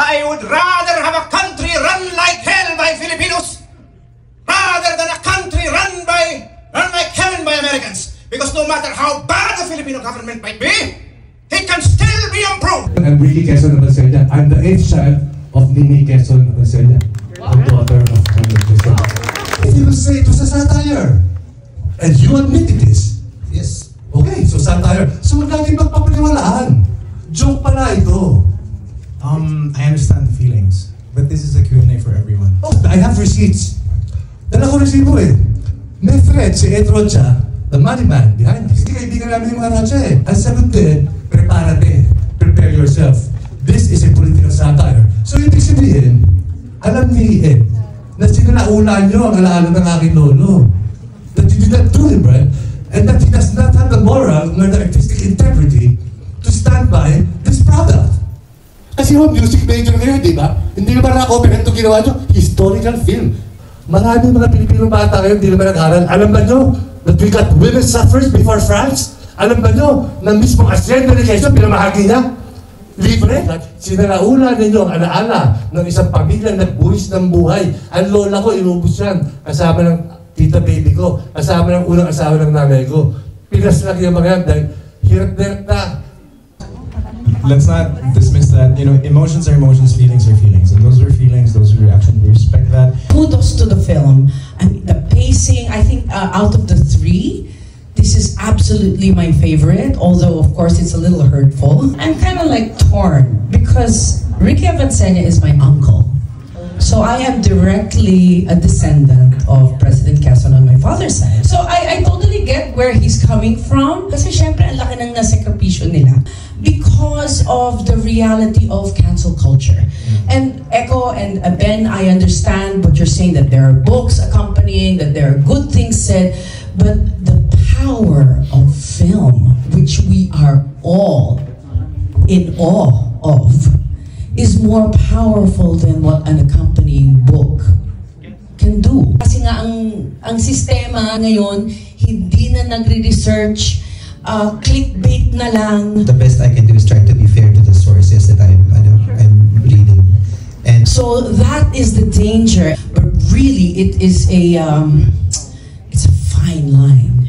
I would rather have a country run like hell by Filipinos rather than a country run like hell by Americans. Because no matter how bad the Filipino government might be, it can still be improved. I'm Ricky Quezon Abanceda. I'm the 8th child of Mimi Quezon Abanceda, the daughter of Carmen Quezon. If you will say it was a satire, and you admitted this, yes. Okay, so satire. So huwag natin magpapaniwalaan. Joke pala ito. I understand the feelings, but this is a Q&A for everyone. Oh, I have receipts. Dala ko resibo eh. May friend, si Ed Rocha, the money man behind this. Hindi kaibigan namin yung mga Rocha eh. Ang sagot din, prepárate. Prepare yourself. This is a political satire. So ibig sabihin, alam ni Ed, na sinalaulan nyo ang alaala ng aking lolo. That you did not do him right, and that he does not have the moral nor the artistic integrity to stand by this product. Kasi music major kayo, di ba? Hindi naman na-copyright ito ginawa nyo, historical film. Maraming mga Pilipinong bata kayo, hindi naman nag-aral. Alam ba nyo, that we got women's suffrage before France? Alam ba nyo, na mismo Hacienda ni Quezon, pinamahagi niya? Libre? Sinalaulan ninyo ang alaala ng isang pamilyang nagbuwis ng buhay. Ang lola ko, inubos yan. Kasama ng tita baby ko. Kasama ng unang asawa ng nanay ko. Pinaslaki yung mga yan dahil hirap na. Let's not dismiss that. You know, emotions are emotions, feelings are feelings. And those are feelings, those are reactions. We respect that. Kudos to the film. I mean, the pacing, I think out of the three, this is absolutely my favorite, although of course it's a little hurtful. I'm kind of like torn because Ricky Abanceda is my uncle. So I am directly a descendant of President Quezon on my father's side. So I totally get where he's coming from. Kasi syempre ang laki ng nasakripisyo nila because of the reality of cancel culture. And Echo and Ben, I understand what you're saying, that there are books accompanying, that there are good things said, but the power of film, which we are all in awe of, is more powerful than what an accompanying book can do. Kasi nga ang sistema ngayon, hindi na nagre-research, clickbait na lang. The best I can do is try to be fair to the sources that I'm reading. And so that is the danger. But really, it is it's a fine line.